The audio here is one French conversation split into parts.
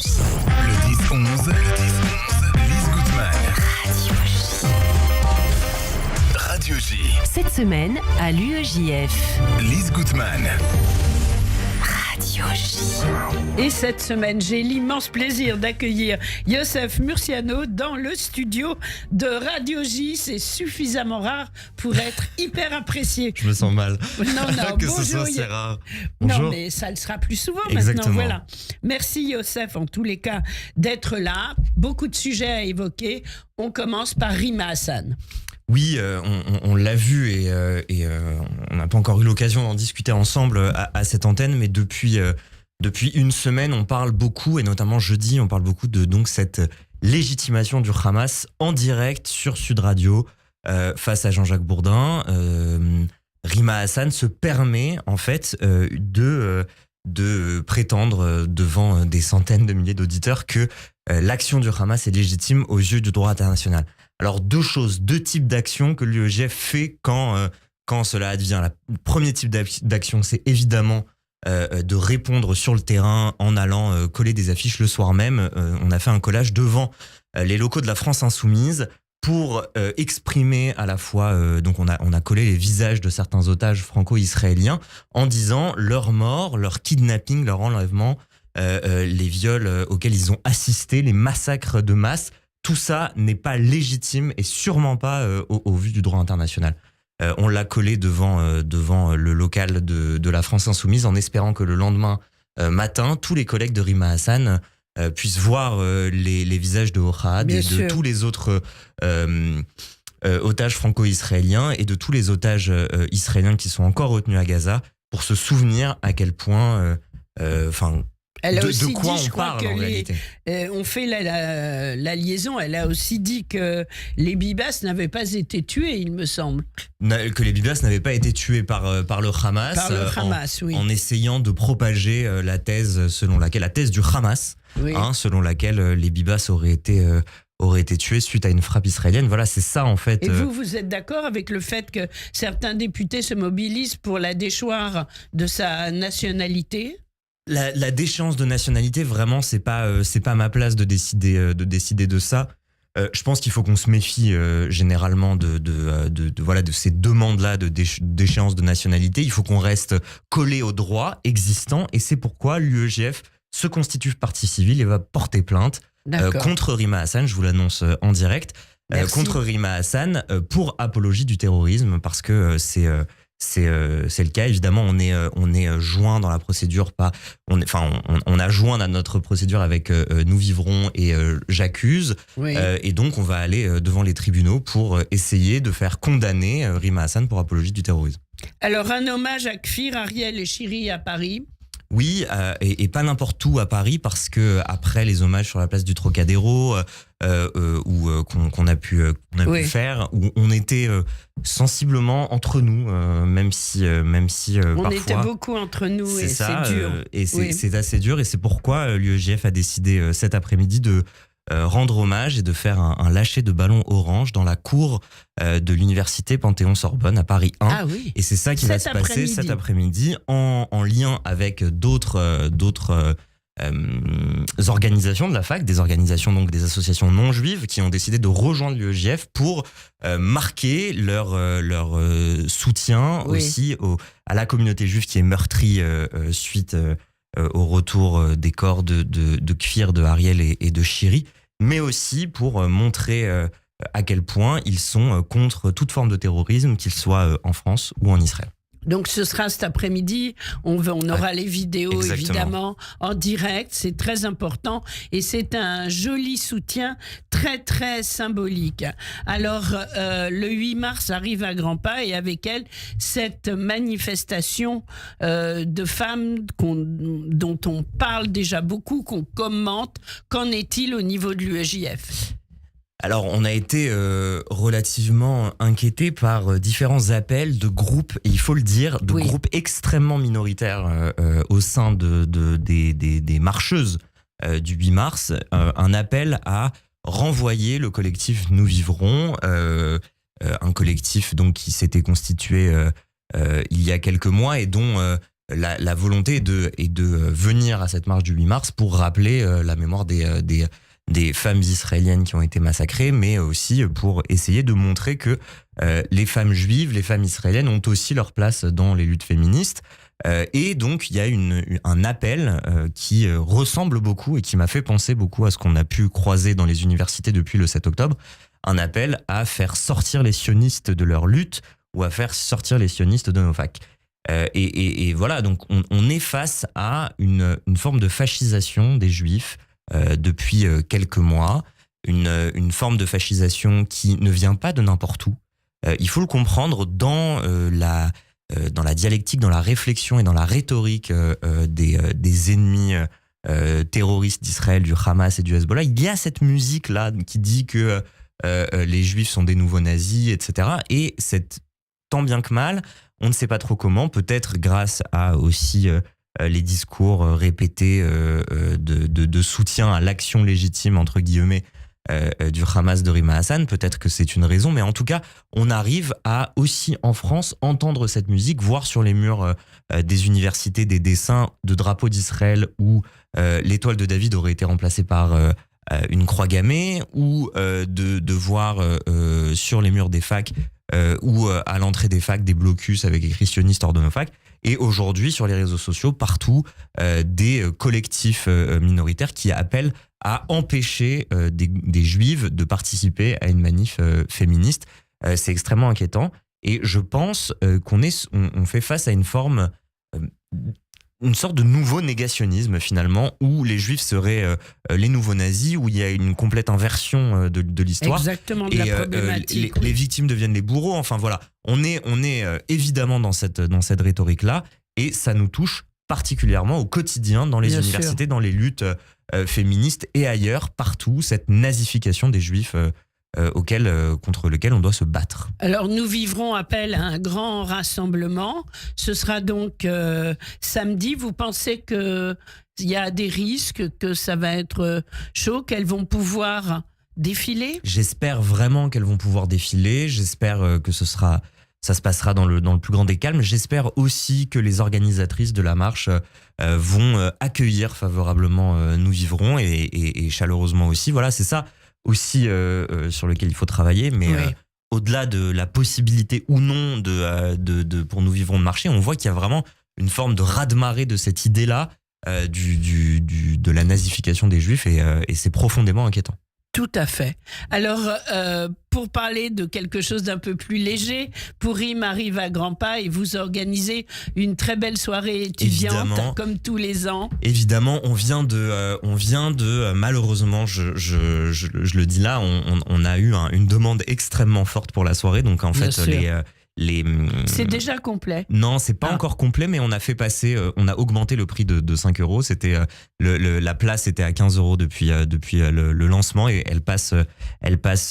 Le 10-11, Lise Goodman. Radio J. Cette semaine, à l'UEJF. Lise Goodman. Radio J. Et cette semaine, j'ai l'immense plaisir d'accueillir Youssef Murciano dans le studio de Radio J. C'est suffisamment rare pour être hyper apprécié. Je me sens mal. Non, que bonjour. ce soit assez rare. Non, Bonjour. mais ça le sera plus souvent Exactement. maintenant. Voilà. Merci Youssef, en tous les cas, d'être là. Beaucoup de sujets à évoquer. On commence par Rima Hassan. Oui, on l'a vu et on n'a pas encore eu l'occasion d'en discuter ensemble à cette antenne, mais depuis une semaine, on parle beaucoup, et notamment jeudi, on parle beaucoup de donc cette légitimation du Hamas en direct sur Sud Radio face à Jean-Jacques Bourdin. Rima Hassan se permet en fait de prétendre devant des centaines de milliers d'auditeurs que l'action du Hamas est légitime aux yeux du droit international. Alors deux types d'actions que l'UEJF fait quand cela advient. Le premier type d'action, c'est évidemment de répondre sur le terrain en allant coller des affiches le soir même. On a fait un collage devant les locaux de la France Insoumise pour exprimer à la fois, donc on a collé les visages de certains otages franco-israéliens en disant leur mort, leur kidnapping, leur enlèvement, les viols auxquels ils ont assisté, les massacres de masse. Tout ça n'est pas légitime et sûrement pas au vu du droit international. On l'a collé devant le local de la France Insoumise en espérant que le lendemain matin, tous les collègues de Rima Hassan puissent voir les visages de Ohad et de tous les autres otages franco-israéliens et de tous les otages israéliens qui sont encore retenus à Gaza pour se souvenir à quel point... Elle a aussi de quoi dit, on parle en réalité. On fait la liaison. Elle a aussi dit que les Bibas n'avaient pas été tués, il me semble. Que les Bibas n'avaient pas été tués par le Hamas. Par le Hamas, oui. En essayant de propager la thèse du Hamas, Oui. selon laquelle les Bibas auraient été tués suite à une frappe israélienne. Voilà, c'est ça en fait. Et vous êtes d'accord avec le fait que certains députés se mobilisent pour la déchoir de sa nationalité ? La déchéance de nationalité, vraiment, c'est pas ma place de décider de ça. Je pense qu'il faut qu'on se méfie généralement de ces demandes-là de déchéance de nationalité. Il faut qu'on reste collé au droit existant, et c'est pourquoi l'UEJF se constitue partie civile et va porter plainte contre Rima Hassan. Je vous l'annonce en direct. Contre Rima Hassan pour apologie du terrorisme, parce que c'est le cas. Évidemment, on est joint dans la procédure, on a joint à notre procédure avec Nous Vivrons et J'accuse. Oui. Et donc, on va aller devant les tribunaux pour essayer de faire condamner Rima Hassan pour apologie du terrorisme. Alors, un hommage à Kfir, Ariel et Chiri à Paris. Oui, et pas n'importe où à Paris, parce que après les hommages sur la place du Trocadéro, qu'on a pu faire, où on était sensiblement entre nous, même si On parfois était beaucoup entre nous, et c'est dur. C'est assez dur, et c'est pourquoi l'UEJF a décidé cet après-midi de rendre hommage et de faire un lâcher de ballon orange dans la cour de l'université Panthéon-Sorbonne à Paris 1. Ah oui. Et c'est ça qui va se passer cet après-midi en lien avec d'autres organisations de la fac, des organisations, donc des associations non juives qui ont décidé de rejoindre l'UEJF pour marquer leur soutien aussi à la communauté juive qui est meurtrie suite au retour des corps de Kfir, de Ariel et de Chiri, mais aussi pour montrer à quel point ils sont contre toute forme de terrorisme, qu'il soit en France ou en Israël. Donc ce sera cet après-midi, on aura les vidéos évidemment en direct, c'est très important et c'est un joli soutien très très symbolique. Alors le 8 mars arrive à grands pas, et avec elle cette manifestation de femmes dont on parle déjà beaucoup, qu'on commente. Qu'en est-il au niveau de l'UEJF ? Alors, on a été relativement inquiétés par différents appels de groupes, et il faut le dire, groupes extrêmement minoritaires au sein des marcheuses du 8 mars, un appel à renvoyer le collectif Nous Vivrons, un collectif donc qui s'était constitué il y a quelques mois et dont la volonté est de venir à cette marche du 8 mars pour rappeler la mémoire des femmes israéliennes qui ont été massacrées, mais aussi pour essayer de montrer que les femmes juives, les femmes israéliennes ont aussi leur place dans les luttes féministes. Et donc il y a un appel qui ressemble beaucoup et qui m'a fait penser beaucoup à ce qu'on a pu croiser dans les universités depuis le 7 octobre, un appel à faire sortir les sionistes de leur lutte ou à faire sortir les sionistes de nos facs. Et voilà, donc on est face à une forme de fascisation des juifs depuis quelques mois, une forme de fascisation qui ne vient pas de n'importe où. Il faut le comprendre dans la dialectique, dans la réflexion et dans la rhétorique des ennemis terroristes d'Israël, du Hamas et du Hezbollah. Il y a cette musique-là qui dit que les juifs sont des nouveaux nazis, etc. Et tant bien que mal, on ne sait pas trop comment, peut-être grâce à aussi les discours répétés de soutien à l'action légitime, entre guillemets, du Hamas de Rima Hassan, peut-être que c'est une raison, mais en tout cas, on arrive à aussi en France entendre cette musique, voir sur les murs des universités des dessins de drapeaux d'Israël où l'étoile de David aurait été remplacée par une croix gammée, ou de voir sur les murs des facs ou à l'entrée des facs des blocus avec écrit sionistes hors de nos facs. Et aujourd'hui, sur les réseaux sociaux, partout, des collectifs minoritaires qui appellent à empêcher des juives de participer à une manif féministe. C'est extrêmement inquiétant. Et je pense qu'on fait face à une sorte de nouveau négationnisme, finalement, où les juifs seraient les nouveaux nazis, où il y a une complète inversion de l'histoire. Exactement, de la problématique. Les victimes deviennent les bourreaux. Enfin voilà, on est évidemment dans cette rhétorique-là, et ça nous touche particulièrement au quotidien dans les Bien universités, sûr. dans les luttes féministes et ailleurs, partout, cette nazification des juifs contre lequel on doit se battre. Alors nous vivrons appel à un grand rassemblement. Ce sera donc samedi. Vous pensez qu'il y a des risques, que ça va être chaud, qu'elles vont pouvoir défiler ? J'espère vraiment qu'elles vont pouvoir défiler. J'espère que ça se passera dans le plus grand des calmes. J'espère aussi que les organisatrices de la marche vont accueillir favorablement Nous Vivrons et chaleureusement aussi. Voilà, c'est ça aussi sur lequel il faut travailler, mais oui. Au-delà de la possibilité ou non pour Nous Vivrons de marcher, on voit qu'il y a vraiment une forme de raz-de-marée de cette idée-là de la nazification des juifs et c'est profondément inquiétant. Tout à fait. Alors, pour parler de quelque chose d'un peu plus léger, Purim arrive à grands pas et vous organisez une très belle soirée étudiante, évidemment, comme tous les ans. Évidemment, on vient de malheureusement, je le dis là, on a eu une demande extrêmement forte pour la soirée, donc en Bien fait sûr. C'est déjà complet. Non, c'est pas encore complet, mais on a fait passer, on a augmenté le prix de 5 €. C'était la place était à 15 € depuis le lancement et elle passe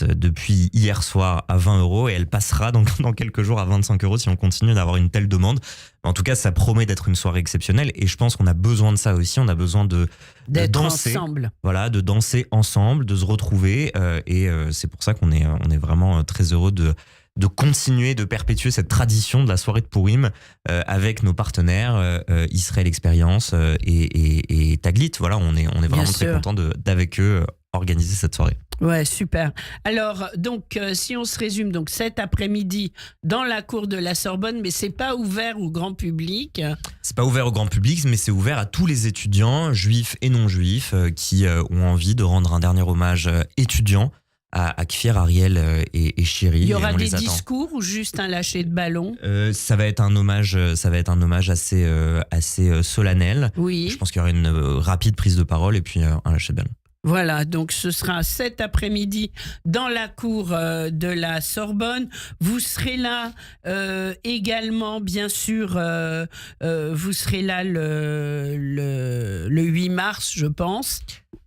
depuis hier soir à 20 € et elle passera dans quelques jours à 25 € si on continue d'avoir une telle demande. En tout cas, ça promet d'être une soirée exceptionnelle et je pense qu'on a besoin de ça aussi. On a besoin d'être danser ensemble. Voilà, de danser ensemble, de se retrouver et c'est pour ça qu'on est vraiment très heureux de continuer, de perpétuer cette tradition de la soirée de Purim avec nos partenaires Israël Expérience et Taglit. Voilà, on est vraiment très content d'avec eux organiser cette soirée. Ouais, super. Alors, donc, si on se résume, donc cet après-midi dans la cour de la Sorbonne, mais c'est pas ouvert au grand public. C'est pas ouvert au grand public, mais c'est ouvert à tous les étudiants, juifs et non juifs, qui ont envie de rendre un dernier hommage étudiant à Kfir, Ariel et Shiri. Il y aura des discours ou juste un lâcher de ballon ? Ça va être un hommage assez solennel. Oui. Je pense qu'il y aura une rapide prise de parole et puis un lâcher de ballon. Voilà, donc ce sera cet après-midi dans la cour de la Sorbonne. Vous serez là également, bien sûr, vous serez là le 8 mars, je pense.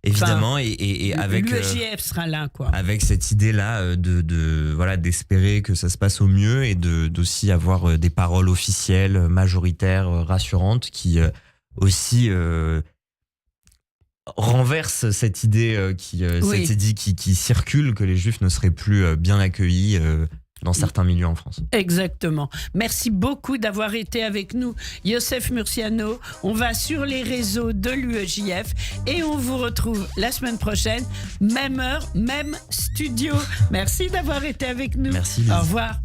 Évidemment, enfin, et avec l'UEJF sera là, quoi. Avec cette idée-là d'espérer que ça se passe au mieux et d'aussi avoir des paroles officielles, majoritaires, rassurantes, qui aussi renverse cette idée qui circule, que les juifs ne seraient plus bien accueillis dans certains milieux en France. Exactement. Merci beaucoup d'avoir été avec nous, Youssef Murciano. On va sur les réseaux de l'UEJF et on vous retrouve la semaine prochaine, même heure, même studio. Merci d'avoir été avec nous. Merci, Lise. Au revoir.